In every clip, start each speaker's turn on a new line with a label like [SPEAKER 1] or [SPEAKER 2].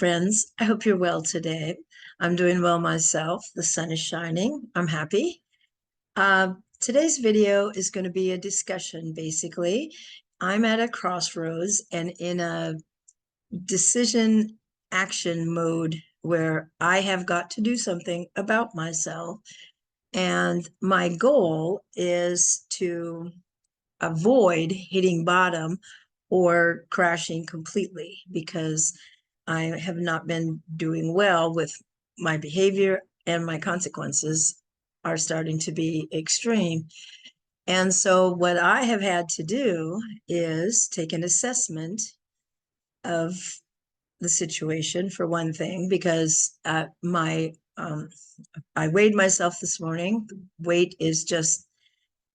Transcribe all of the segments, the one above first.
[SPEAKER 1] friends. I hope you're well today. I'm doing well myself. The sun is shining. I'm happy. Today's video is going to be a discussion, basically. I'm at a crossroads and in a decision action mode where I have got to do something about myself. And my goal is to avoid hitting bottom or crashing completely because I have not been doing well with my behavior, and my consequences are starting to be extreme. And so what I have had to do is take an assessment of the situation, for one thing, because I weighed myself this morning. Weight is just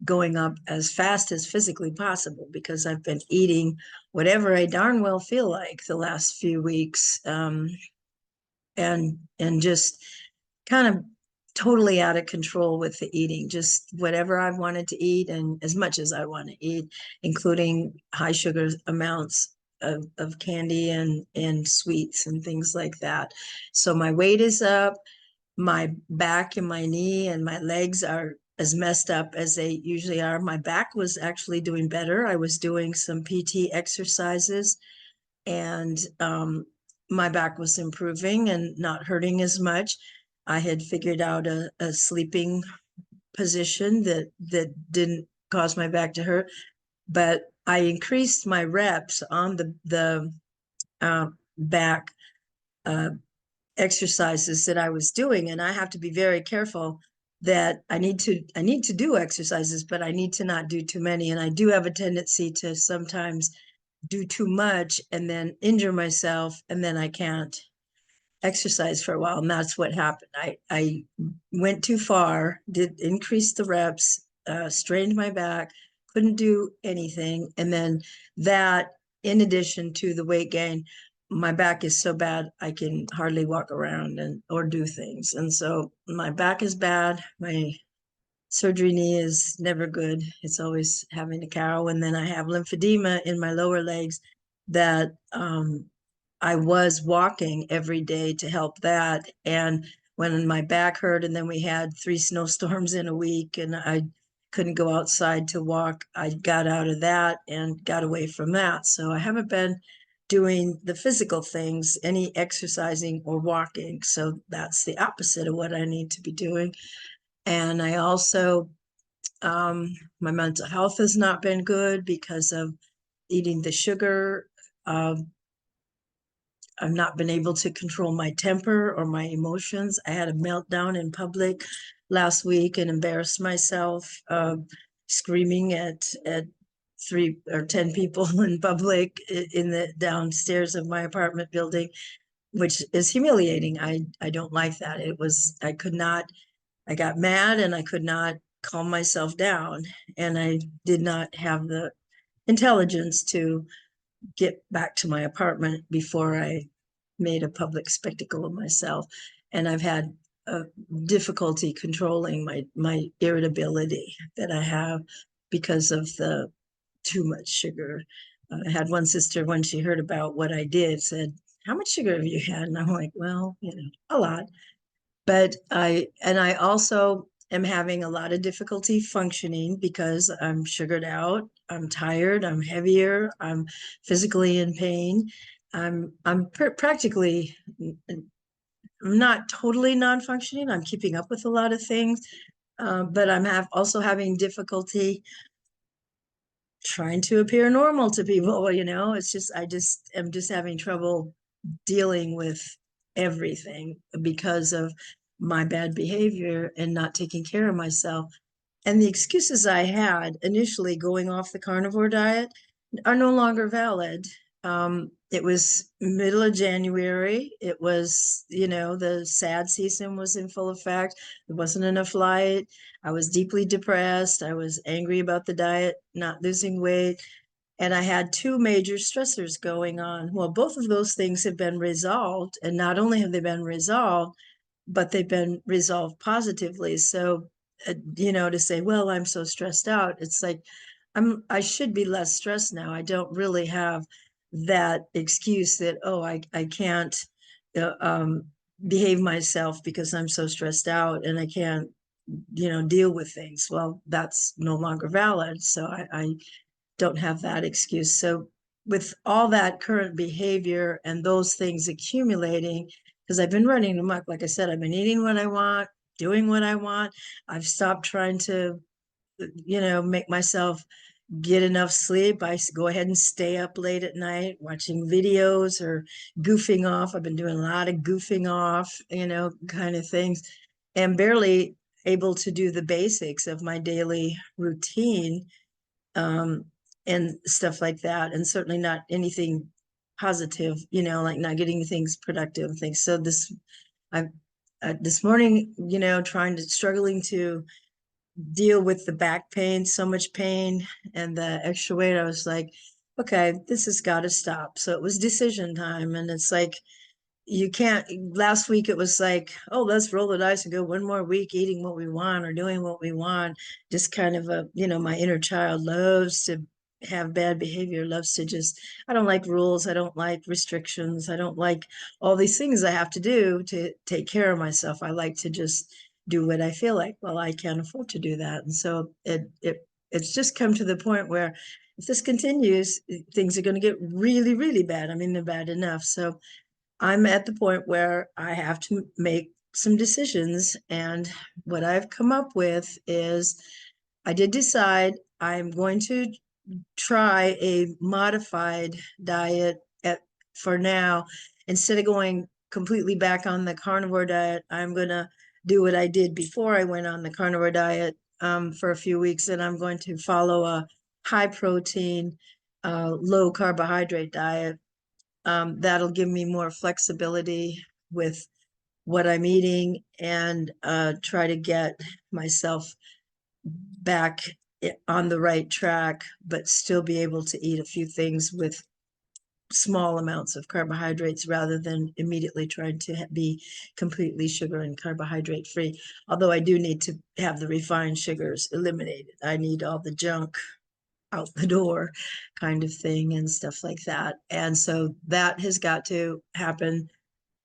[SPEAKER 1] going up as fast as physically possible because I've been eating whatever I darn well feel like the last few weeks, and just kind of totally out of control with the eating, just whatever I wanted to eat and as much as I want to eat, including high sugar amounts of candy and sweets and things like that. So my weight is up, my back and my knee and my legs are as messed up as they usually are. My back was actually doing better. I was doing some PT exercises, and my back was improving and not hurting as much. I had figured out a sleeping position that didn't cause my back to hurt, but I increased my reps on the back exercises that I was doing, and I have to be very careful that I need to do exercises, but I need to not do too many. And I do have a tendency to sometimes do too much and then injure myself, and then I can't exercise for a while. And that's what happened. I went too far, did increase the reps, strained my back, couldn't do anything. And then that, in addition to the weight gain, my back is so bad I can hardly walk around or do things. And so my back is bad. My surgery knee is never good. It's always having to carry. And then I have lymphedema in my lower legs that I was walking every day to help that. And when my back hurt, and then we had 3 snowstorms in a week, and I couldn't go outside to walk, I got out of that and got away from that. So I haven't been doing the physical things, any exercising or walking. So that's the opposite of what I need to be doing. And I also, my mental health has not been good because of eating the sugar. I've not been able to control my temper or my emotions. I had a meltdown in public last week and embarrassed myself, screaming at 3 or 10 people in public in the downstairs of my apartment building, which is humiliating. I don't like that. I got mad and I could not calm myself down, and I did not have the intelligence to get back to my apartment before I made a public spectacle of myself. And I've had difficulty controlling my irritability that I have because of the too much sugar. I had one sister, when she heard about what I did, said, "How much sugar have you had?" And I'm like, "Well, a lot." But I also am having a lot of difficulty functioning because I'm sugared out, I'm tired, I'm heavier, I'm physically in pain. I'm practically, I'm not totally non-functioning. I'm keeping up with a lot of things, but I'm also having difficulty trying to appear normal to people. It's just, am just having trouble dealing with everything because of my bad behavior and not taking care of myself. And the excuses I had initially going off the carnivore diet are no longer valid. It was middle of January. It was, the sad season was in full effect. There wasn't enough light. I was deeply depressed. I was angry about the diet, not losing weight. And I had 2 major stressors going on. Well, both of those things have been resolved. And not only have they been resolved, but they've been resolved positively. So, to say, well, I'm so stressed out, it's like, I should be less stressed now. I don't really have that excuse that, oh, I can't uh, um, behave myself because I'm so stressed out and I can't, deal with things. Well, that's no longer valid. So I don't have that excuse. So with all that current behavior and those things accumulating, because I've been running amok, like I said, I've been eating what I want, doing what I want. I've stopped trying to, make myself get enough sleep. I go ahead and stay up late at night watching videos or goofing off. I've been doing a lot of goofing off, kind of things, and barely able to do the basics of my daily routine, um, and stuff like that. And certainly not anything positive, like not getting things productive things. So I, this morning, struggling to deal with the back pain, so much pain and the extra weight. I was like, okay, this has got to stop. So it was decision time. And it's like, you can't. Last week it was like, oh, let's roll the dice and go one more week eating what we want or doing what we want. Just kind of my inner child loves to have bad behavior, loves to just, I don't like rules, I don't like restrictions, I don't like all these things I have to do to take care of myself. I like to just do what I feel like. Well, I can't afford to do that. And so it's just come to the point where if this continues, things are going to get really, really bad. I mean, they're bad enough. So I'm at the point where I have to make some decisions. And what I've come up with is I did decide I'm going to try a modified diet for now. Instead of going completely back on the carnivore diet, I'm going to do what I did before I went on the carnivore diet, for a few weeks. And I'm going to follow a high protein, low carbohydrate diet. That'll give me more flexibility with what I'm eating, and try to get myself back on the right track, but still be able to eat a few things with small amounts of carbohydrates rather than immediately trying to be completely sugar and carbohydrate free. Although I do need to have the refined sugars eliminated. I need all the junk out the door, kind of thing, and stuff like that. And so that has got to happen.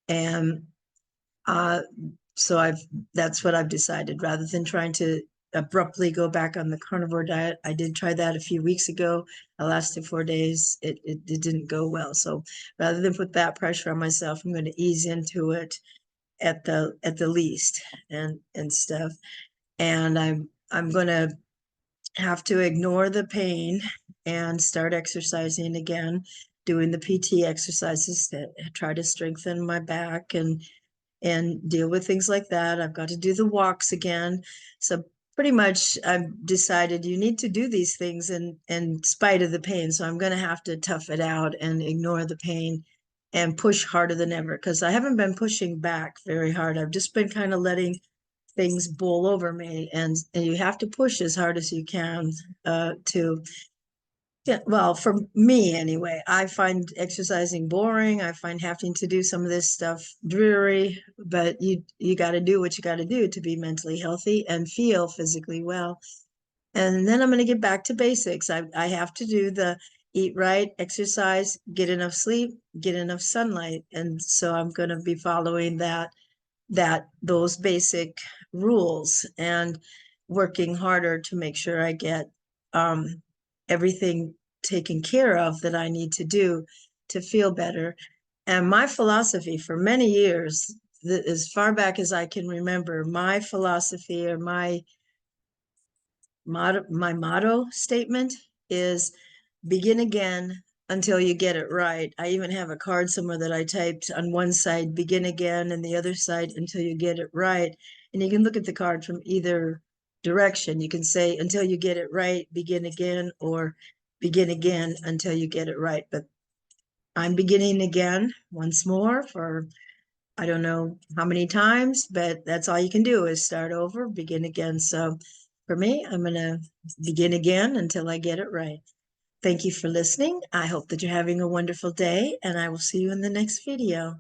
[SPEAKER 1] And uh, so that's what I've decided. Rather than trying to abruptly go back on the carnivore diet, I did try that a few weeks ago. I lasted 4 days. It didn't go well. So rather than put that pressure on myself, I'm going to ease into it at the least, and stuff. And I'm going to have to ignore the pain and start exercising again, doing the PT exercises that try to strengthen my back and deal with things like that. I've got to do the walks again. So pretty much I've decided you need to do these things in spite of the pain. So I'm going to have to tough it out and ignore the pain and push harder than ever, because I haven't been pushing back very hard. I've just been kind of letting things bowl over me, and you have to push as hard as you can, to, yeah, well, for me anyway. I find exercising boring. I find having to do some of this stuff dreary, but you got to do what you got to do to be mentally healthy and feel physically well. And then I'm going to get back to basics. I have to do the eat right, exercise, get enough sleep, get enough sunlight. And so I'm going to be following those basic rules and working harder to make sure I get, everything taken care of that I need to do to feel better. And my philosophy for many years, as far back as I can remember, my philosophy, or my motto statement is begin again until you get it right. I even have a card somewhere that I typed on one side, begin again, and the other side, until you get it right. And you can look at the card from either direction. You can say, until you get it right, begin again, or begin again until you get it right. But I'm beginning again once more for, I don't know how many times, but that's all you can do is start over, begin again. So for me, I'm going to begin again until I get it right. Thank you for listening. I hope that you're having a wonderful day, and I will see you in the next video.